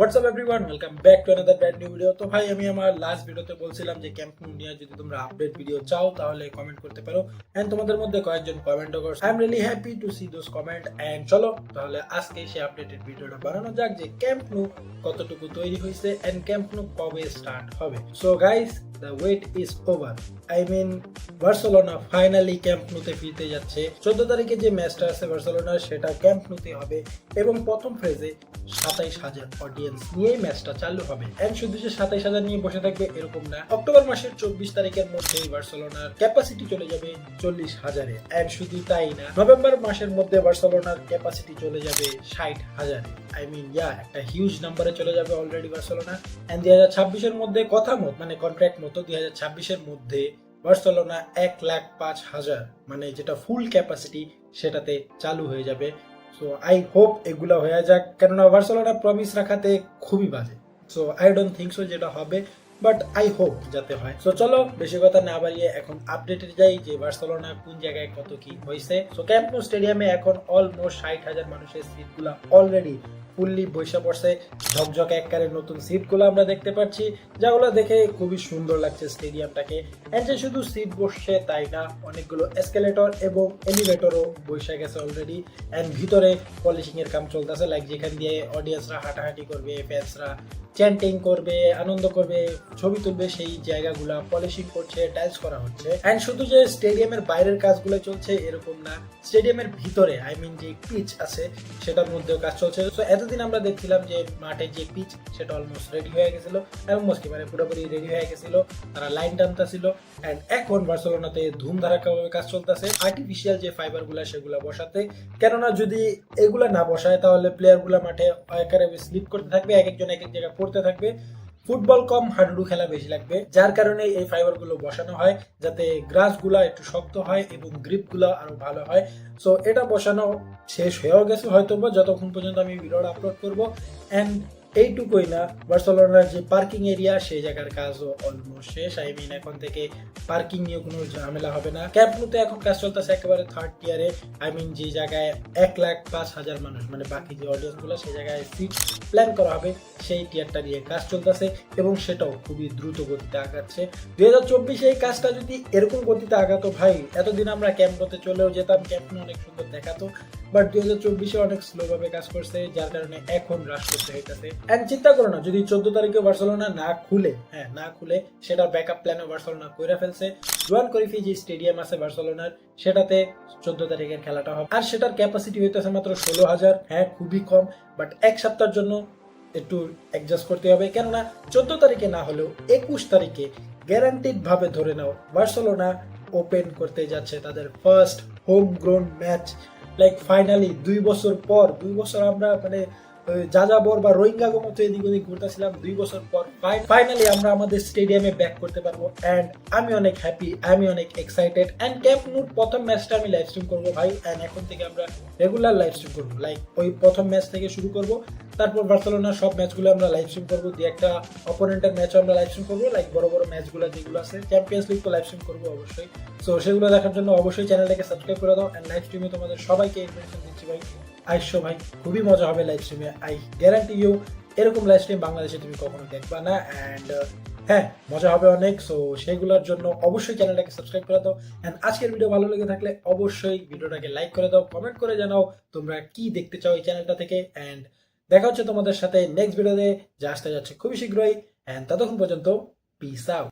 WhatsApp everyone, welcome back to another brand new video. তো ভাই, আমি আমার লাস্ট ভিডিওতে বলছিলাম যে ক্যাম্প নু নিয়ে যদি তোমরা আপডেট ভিডিও চাও তাহলে কমেন্ট করতে পারো, এন্ড তোমাদের মধ্যে কয়েকজন কমেন্টও করছে। I am really happy to see those comment. And চলো তাহলে আজকে সেই আপডেটেড ভিডিওটা বানানো যাক যে ক্যাম্প নু কতটুকু তৈরি হয়েছে এন্ড ক্যাম্প নু কবে স্টার্ট হবে। So guys, the wait is over. I mean, Barcelona finally Camp নুতে ফিরতে যাচ্ছে। 14 তারিখে যে ম্যাচটা আছে বার্সেলোনার, সেটা ক্যাম্প নুতে হবে এবং প্রথম ফেজে 27,000 অডিয়েন্স নিয়ে ম্যাচটা চালু হবে। এন্ড শুধু যে 27,000 নিয়ে বসে থাকবে এরকম না, অক্টোবর মাসের 24 তারিখের মধ্যে বার্সেলোনার ক্যাপাসিটি চলে যাবে 40,000-এ। এন্ড শুধু তাই না, নভেম্বর মাসের মধ্যে বার্সেলোনার ক্যাপাসিটি চলে যাবে 60,000-এ। আই মিন একটা হিউজ নাম্বারে চলে যাবে অলরেডি বার্সেলোনা। এন্ড 2026-এর মধ্যে কথা মত, মানে কন্ট্রাক্ট মতো 2026-এর মধ্যে বার্সেলোনা 1,05,000 মানে যেটা ফুল ক্যাপাসিটি সেটাতে চালু হয়ে যাবে। সো আই হোপ এগুলা হয়ে যাক, কেননা বার্সেলোনা প্রমিস রাখাতে খুবই বাজে। So I don't think so যেটা হবে, বাট আই হোপ যাতে হয়। সো চলো বেশি কথা না বাড়িয়ে এখন আপডেটে যাই যে বার্সেলোনা কোন জায়গায় কত কি হয়েছে। সো ক্যাম্প নু স্টেডিয়ামে এখন অলমোস্ট 60,000 মানুষের সিটগুলা অলরেডি ফুললি বসে পড়ছে। ঝকঝকে একবারে নতুন সিটগুলো আমরা দেখতে পাচ্ছি, যেগুলো দেখে খুবই সুন্দর লাগছে স্টেডিয়ামটাকে। এন্ড যে শুধু সিট বসছে তাই না, অনেকগুলো এসকেলেটর এবং এলিভেটরও বসে গেছে অলরেডি। এন্ড ভিতরে পলিশিং এর কাম চলতেছে, লাইক যেখান দিয়ে অডিয়েন্সরা হাঁটাহাঁটি করবে, ফ্যান্সরা চ্যান্টিং করবে, আনন্দ করবে, ছবি তুলবে, সেই জায়গাগুলা পলিশিং করছে, টাইলস করা হচ্ছে। এন্ড শুধু যে স্টেডিয়ামের বাইরের কাজগুলো চলছে এরকম না, স্টেডিয়ামের ভিতরে আই মিন যে পিচ আছে সেটার মধ্যেও কাজ চলছে। তো এতদিন আমরা দেখছিলাম যে মাঠে যে পিচ সেটা অলমোস্ট রেডি হয়ে গেছিল, অলমোস্ট মানে পুরোপুরি রেডি হয়ে গেছিল, তারা লাইন টানতেছিল। এন্ড এখন বার্সেলোনাতে ধুমধারাক্কাভাবে কাজ চলতেছে আর্টিফিশিয়াল যে ফাইবার গুলা সেগুলা বসাতে। কেননা যদি এগুলা না বসায় তাহলে প্লেয়ার গুলা মাঠে একেবারে স্লিপ করতে থাকবে, এক একজন এক এক জায়গায় পড়তে থাকবে, ফুটবল কম হাডুডু খেলা বেশি লাগবে। যার কারণে এই ফাইবার গুলো বসানো হয় যাতে গ্রাস গুলা একটু শক্ত হয় এবং গ্রিপ গুলা আরো ভালো হয়। সো এটা বসানো শেষ হয়েও গেছে হয়তো বা যতক্ষণ পর্যন্ত আমি ভিডিওটা আপলোড করবো। এন্ড এইটুকুই না, বার্সেলোনার যে পার্কিং এরিয়া সেই জায়গার কাজও অলমোস্ট শেষ। আই মিন এখন থেকে পার্কিং নিয়ে কোনো ঝামেলা হবে না। ক্যাম্প নুতে এখন কাজ চলতেছে একেবারে থার্ড টিয়ারে। আই মিন যে জায়গায় 1,05,000 মানুষ, মানে বাকি যে অডিয়েন্স গুলো, সেই জায়গায় সিট প্ল্যান করা হবে, সেই টিয়ারটা নিয়ে কাজ চলতেছে এবং সেটাও খুবই দ্রুত গতিতে আগাচ্ছে। 2024 এই কাজটা যদি এরকম গতিতে আগাতো ভাই, এতদিন আমরা ক্যাম্প নুতে চলেও যেতাম, ক্যাম্প নু অনেক সুন্দর দেখাতো, বাট 2024-এ অনেক স্লো ভাবে কাজ করছে, যার কারণে এখন হ্রাস করতে হইতেছে। এন্ড চিন্তা করো না, যদি 14 তারিখে বার্সেলোনা না খুলে সেটা ব্যাকআপ প্ল্যানও বার্সেলোনা করে ফেলছে। জোয়ান করিফি যে স্টেডিয়াম আছে বার্সেলোনার, সেটাতে 14 তারিখের খেলাটা হবে, আর সেটার ক্যাপাসিটি হইতেছে মাত্র 16,000। খুবই কম, বাট এক সপ্তাহের জন্য একটু অ্যাডজাস্ট করতে হবে। কেননা 14 তারিখে না হলেও 21 তারিখে গ্যারান্টিড ভাবে ধরে নাও বার্সেলোনা ওপেন করতে যাচ্ছে তাদের first home ground match. Like finally 2 বছর পর, 2 বছর আমরা মানে যাযাবর বা রোহিঙ্গা মতো এদিক ওদিক ঘুরতেছিলাম, 2 বছর পর ফাইনালি আমরা আমাদের স্টেডিয়ামে ব্যাক করতে পারবো। এন্ড আমি অনেক হ্যাপি, আমি অনেক এক্সাইটেড। এন্ড ক্যাম্প নুর প্রথম ম্যাচটা আমি লাইভ স্ট্রিম করবো ভাই। এন্ড এখন থেকে আমরা রেগুলার লাইভ স্ট্রিম করবো, লাইক ওই প্রথম ম্যাচ থেকে শুরু করবো, তারপর বার্সেলোনার সব ম্যাচগুলো আমরা লাইভ স্ট্রিম করবো, দিয়ে একটা অপোনেন্টের ম্যাচও আমরা লাইভ স্ট্রিম করবো, লাইক বড় বড় ম্যাচগুলো যেগুলো আছে, চ্যাম্পিয়ন্স লিগ তো লাইভ স্ট্রিম করবো অবশ্যই। সো সেগুলো দেখার জন্য অবশ্যই চ্যানেলটাকে সাবস্ক্রাইব করে দাও। এন্ড লাইভ স্ট্রিমে তোমাদের সবাইকে ইনফরমেশন দিচ্ছি ভাই, আইসো ভাই, খুবই মজা হবে লাইভ স্ট্রিমে। আই গ্যারান্টি ইউ এরকম লাইভ স্ট্রিম বাংলাদেশে তুমি কখনো দেখবা না। অ্যান্ড মজা হবে অনেক। সো সেগুলোর জন্য অবশ্যই চ্যানেলটাকে সাবস্ক্রাইব করে দাও। অ্যান্ড আজকের ভিডিও ভালো লেগে থাকলে অবশ্যই ভিডিওটাকে লাইক করে দাও, কমেন্ট করে জানাও তোমরা কি দেখতে চাও এই চ্যানেলটা থেকে। অ্যান্ড দেখা হচ্ছে তোমাদের সাথে নেক্সট ভিডিওতে, যা আসতে যাচ্ছে খুবই শীঘ্রই। অ্যান্ড ততক্ষণ পর্যন্ত পিস আউট।